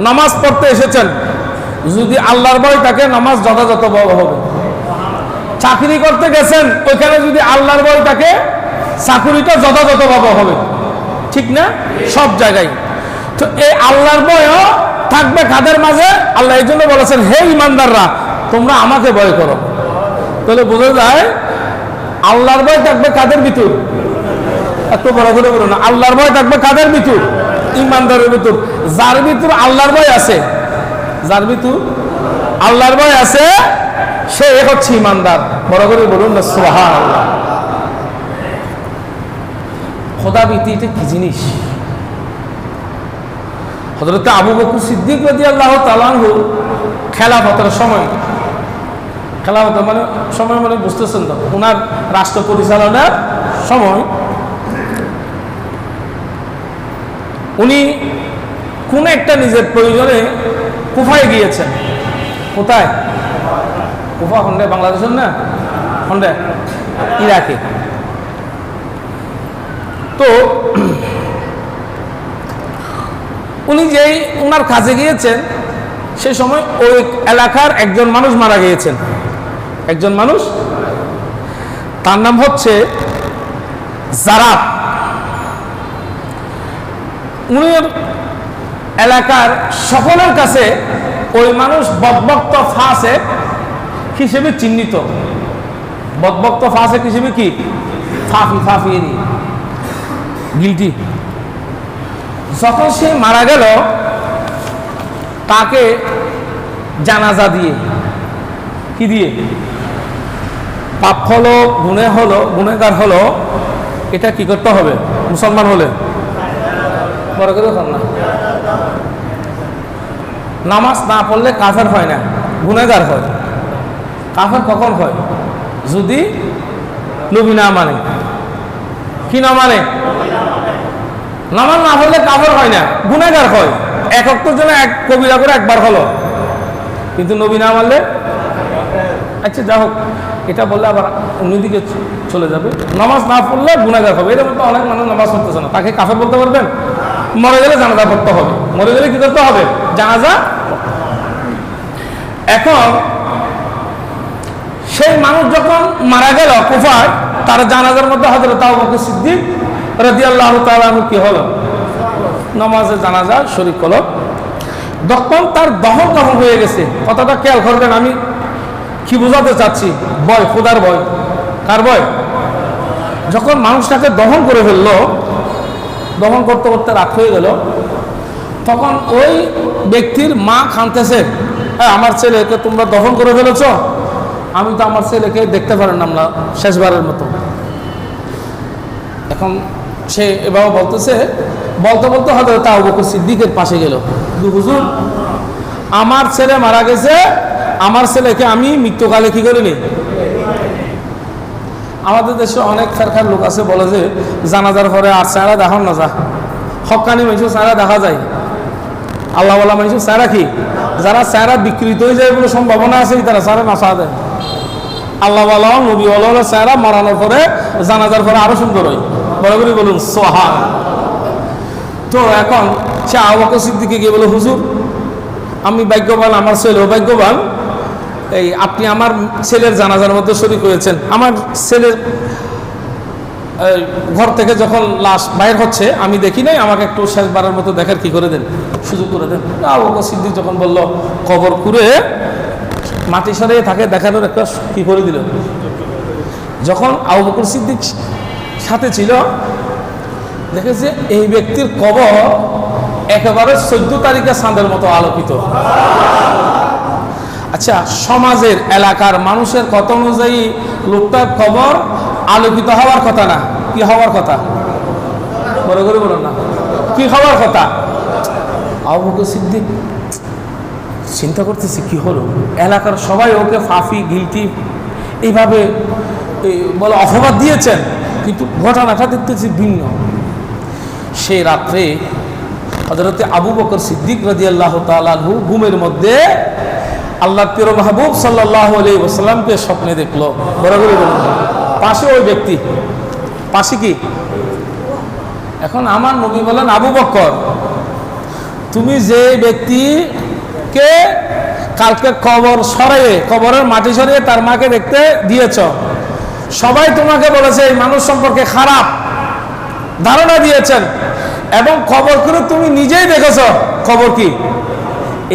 নামাজ পড়তে এসেছেন, যদি আল্লাহর ভয় থাকে নামাজ যথাযথভাবে হবে। চাকরি করতে গেছেন, ওইখানে যদি আল্লাহর ভয় থাকে চাকরিটা যথাযথভাবে হবে, ঠিক না? সব জায়গায় তো এই আল্লাহর ভয়ও থাকবে কাদের মাঝে? আল্লাহ এই জন্য বলেছেন, হে ইমানদাররা তোমরা আমাকে ভয় করো। তাহলে বোঝা যায় আল্লাহর ভয় থাকবে কাদের ভিতর? এত বড় করে বলো না, আল্লাহর ভয় থাকবে কাদের ভিতর? ইমানদারের ভিতর। যার ভিতর আল্লাহর ভয় আছে, যার ভিতর আল্লাহর ভয় আছে সে হচ্ছে ইমানদার। বড় করে বলুন না সুবহানাল্লাহ। খোদাভীতি এটা কি জিনিস? হযরত আবু বকর সিদ্দিক রাদিয়াল্লাহু তাআলা আনহু খেলাফতের সময়, খেলাফতের মানে সময় মানে বুঝতেছেন তো, ওনার রাষ্ট্র পরিচালনার সময় উনি কোন একটা নিজের প্রয়োজনে কুফায় গিয়েছেন। কোথায়? কুফা হন্ডে বাংলাদেশের না, হন্ডে ইরাকে। তো উনি যেই ওনার কাজে গিয়েছেন সে সময় ওই এলাকার একজন মানুষ মারা গিয়েছেন। একজন মানুষ, তার নাম হচ্ছে জারাব। উনির এলাকার সকলের কাছে ওই মানুষ বদবক্ত ফাসেক হিসেবে চিহ্নিত। বদবক্ত ফাসেক হিসেবে কি? ফাফিয়েরি গিলটি। যখন সে মারা গেল তাকে জানাজা দিয়ে, কি দিয়ে? পাপ হলো, গুনেগার হলো, এটা কি করতে হবে? মুসলমান হলে বড় করে না, নামাজ না পড়লে কাফের হয় না, গুনেগার হয়। কাফের কখন হয়? যদি নবী না মানে। কি না মানে? নামাজ না পড়লে কাফের হয় না, গুনেগার হয়। এক ওয়াক্তের জন্য এক কবিরা করে একবার হলো, কিন্তু নবী না মানলে। আচ্ছা যা হোক, এটা বললে আবার অন্যদিকে চলে যাবে। নামাজ না পড়লে গুনাহগার হবে, এর মধ্যে অনেক মানুষ নামাজ পড়তেছে না, তাকে কাফের বলতে পারবেন? মরে গেলে জানাজা পড়তে হবে। মরে গেলে কি করতে হবে? জানাজা। এখন সেই মানুষ যখন মারা গেল কুফায়, তার জানাজার মধ্যে হযরত আবু বকর সিদ্দিক রাদিয়াল্লাহু তাআলা আনহু কি হলো? নামাজে জানাজা শরীক হলো। যখন তার দহন কখন হয়ে গেছে, কথাটা খেয়াল করবেন, আমি কি বোঝাতে চাচ্ছি? ভয়, খোদার ভয়। কার ভয়? যখন মানুষটাকে দহন করে ফেললো, দহন করতে করতে রাত হয়ে গেল, তখন ওই ব্যক্তির মা কাঁদতেছে, আমার ছেলেকে তোমরা দহন করে ফেলেছ, আমি তো আমার ছেলেকে দেখতে পারলাম না শেষবারের মতো। এখন সে এভাবে বলতেছে, বলতে বলতে হযরত আবু বকর সিদ্দিকের পাশে গেল, হুজুর আমার ছেলে মারা গেছে, আমার ছেলেকে আমি মৃত্যুকালে কি করিনি। আমাদের দেশে অনেক ফেরকার লোক আছে, বলে যে জানাজার পরে আর চেহারা দেখাও না, যা হক্কানি মানুষ চেহারা দেখা যায়, আল্লাহওয়ালা মানুষ চেহারা কি, যারা চেহারা বিকৃত হয়ে যায় বলে সম্ভাবনা আছে তারা চেহারা নাচা দেয়। আল্লাহওয়ালা নবীওয়ালা চেহারা মরানোর পরে জানাজার পরে আরো সুন্দর হয়। বলে বলি বলুন সোহান। তো এখন সে আবু বকর সিদ্দিকে গিয়ে বলে, হুজুর আমি ভাগ্যবান, আমার ছেলেও ভাগ্যবান, এই আপনি আমার ছেলের জানাজার মধ্যে শরীক হয়েছেন। আমার ছেলের ঘর থেকে যখন লাশ বাইর হচ্ছে আমি দেখি নাই, আমাকে একটু শেষবারের মতো দেখার কি করে দেন, সুযোগ করে দেন। আবু বকর সিদ্দিক যখন বলল, কবর খুঁড়ে মাটি সরিয়ে থাকে দেখানোর একটা কি করে দিল। যখন আবু বকর সিদ্দিক সাথে ছিল, দেখেছে এই ব্যক্তির কবর একেবারে 14 তারিখে চাঁদের মতো আলোকিত। আচ্ছা, সমাজের এলাকার মানুষের কথা অনুযায়ী লোকটার কবর আলোকিত হওয়ার কথা না, কি হওয়ার কথা? বড় করে বলুন না, কি হওয়ার কথা? আবু বকর সিদ্দিক চিন্তা করতেছে কি হলো, এলাকার সবাই ওকে ফাফি গিলটি এইভাবে বলে অপবাদ দিয়েছেন, কিন্তু ঘটনাটা দেখতেছি ভিন্ন। সেই রাত্রে হযরত আবু বকর সিদ্দিক রাদিয়াল্লাহু তাআলা আনহু ঘুমের মধ্যে আল্লাহর প্রিয় মাহবুব সাল্লাল্লাহু আলাইহি ওয়াসাল্লামকে স্বপ্নে দেখলো। বরাবরই বলুন, পাশে ওই ব্যক্তি, পাশে কি? এখন আমার নবী বলেন আবু বকর, তুমি যে ব্যক্তিকে কালকে কবরের মাটি সরিয়ে তার মাকে দেখতে দিয়েছ, সবাই তোমাকে বলেছে এই মানুষ সম্পর্কে খারাপ ধারণা দিয়েছেন, এবং খবর করে তুমি নিজেই দেখেছ। খবর কি?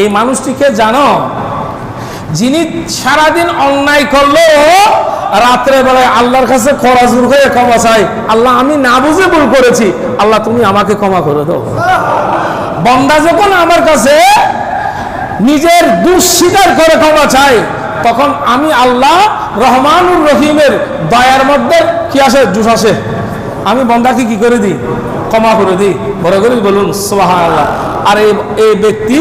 এই মানুষটিকে জানো, যিনি সারাদিন অন্যায় করলেও রাত্রে বেলায় আল্লাহর কাছে খরাজুর হয়ে ক্ষমা চাই, আল্লাহ আমি না বুঝে ভুল করেছি, আল্লাহ তুমি আমাকে ক্ষমা করে দাও। বান্দা যখন আমার কাছে নিজের দোষ স্বীকার করে ক্ষমা চাই, তখন আমি আল্লাহ রহমানুর রহিমের দয়ার মধ্যে কি আসে? জুস আসে। আমি বান্দাকে কি করে দিই? ক্ষমা করে দিই। বড় করে বলুন সুবহানাল্লাহ। আর এই ব্যক্তি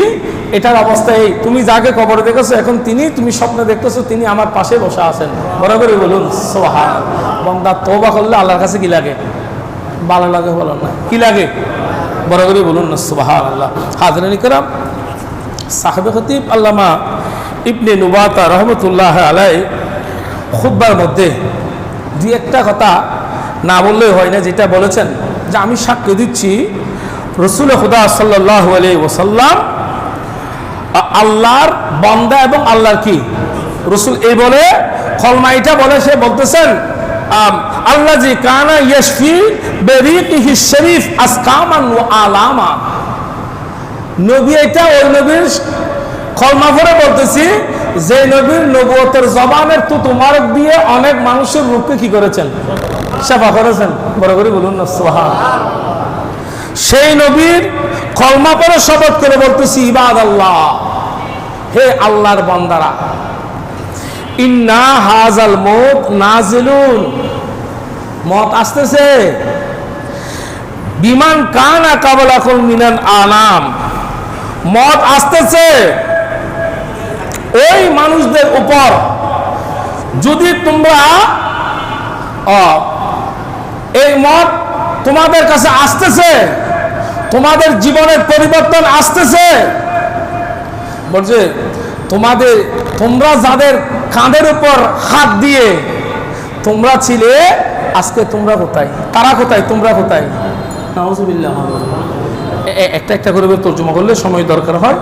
এটার অবস্থা এই, তুমি যাকে কবরে দেখেছো এখন তুমি স্বপ্নে দেখতেছো তিনি আমার পাশে বসে আছেন। বড় করে বলুন সুবহানাল্লাহ। বান্দা তওবা করলে আল্লাহর কাছে কি লাগে? ভালো লাগে, বলুন না কি লাগে? বড় করে বলুন না সুবহানাল্লাহ। হাজরান ইকরাম, সাহেবে খতিব আল্লামা ইবনে নুবাতা রহমতুল্লাহ আলাই খুতবার মধ্যে দুই একটা কথা না বললেই হয় না, যেটা বলেছেন যে আমি সাক্ষ্য দিচ্ছি রসুল খুদা সাল্লাল্লাহু আলাইহি ওয়াসাল্লাম আল্লাহর বান্দা এবং আল্লাহর কি রসুল। এই বলে খলমাইটা বলে সে বলতেছেন আল্লাহ জি কানা ইয়াশফি বিরিকিহি শরীফ আসকামান ওয়া আলামা। নবী এটা ওই নবীর খলমা পড়ে বলতেছি যে নবীর নবুয়তের জবানের তুতুমারক দিয়ে অনেক মানুষের রূপকে কি করেছেন? সেবা করেছেন। বড় করে বলুন না সুবহানাল্লাহ। সেই নবীর কলমা পড়ে শপথ করে বলতেছি ইবাদাল্লাহ, হে আল্লাহর বান্দারা, ইন্না হাযাল মউত নাজিলুন, মত আসতেছে, বিমান কানা কাবলাকুম মিনাল আনাম, মত আসতেছে ওই মানুষদের উপর যদি তোমরা এই মত তোমাদের কাছে আসতেছে, তোমাদের জীবনের পরিবর্তন আসতেছে, বলছে তোমরা যাদের কাঁধের উপর হাত দিয়ে তোমরা ছিলে, আজকে তোমরা কোথায়? তারা কোথায়? তোমরা কোথায়? নাউজুবিল্লাহ। একটা একটা করে তর্জমা করলে সময় দরকার হয়,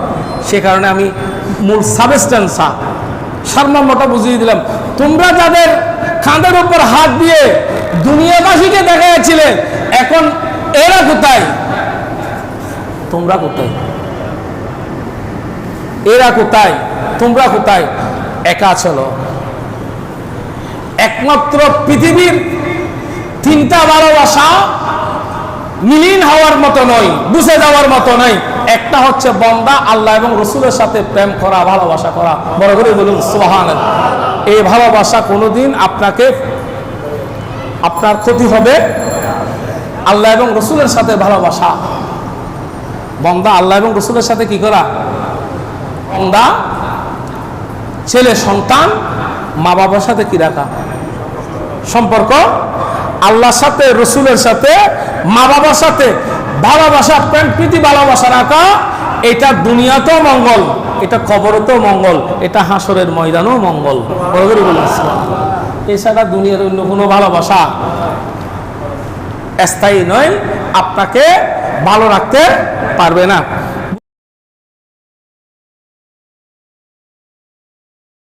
সে কারণে আমি মূল সাবস্টেন্সা সারমর্মটা বুঝিয়ে দিলাম। তোমরা যাদের কাঁধের উপর হাত দিয়ে দুনিয়াবাসীকে দেখাচ্ছিলে, এখন এরা কোথায়? তোমরা কোথায়? এরা কোথায়? তোমরা কোথায়? একা চলো। একমাত্র পৃথিবীর তিনটা ভালোবাসা মিলিন হওয়ার মতো নয়, বুঝে যাওয়ার মতো নয়। একটা হচ্ছে বান্দা আল্লাহ এবং রসুলের সাথে প্রেম করা, ভালোবাসা করা। বড় করে বলুন সুবহানাল্লাহ। এই ভালোবাসা কোনোদিন আপনার ক্ষতি হবে। আল্লাহ এবং রসুলের সাথে ভালোবাসা, বান্দা আল্লাহ এবং রসুলের সাথে কি করা? বান্দা ছেলে সন্তান মা বাবার সাথে কি রাখা সম্পর্ক, আল্লাহর সাথে রসুলের সাথে মা বাবার সাথে ভালোবাসা, প্রেম প্রীতি ভালোবাসা রাখা। এটা দুনিয়াতেও মঙ্গল, এটা কবরেতেও মঙ্গল, এটা হাসরের ময়দানেও মঙ্গল। এছাড়া দুনিয়ার অন্য কোনো ভালোবাসা স্থায়ী নয়, আপনাকে ভালো রাখতে পারবে না।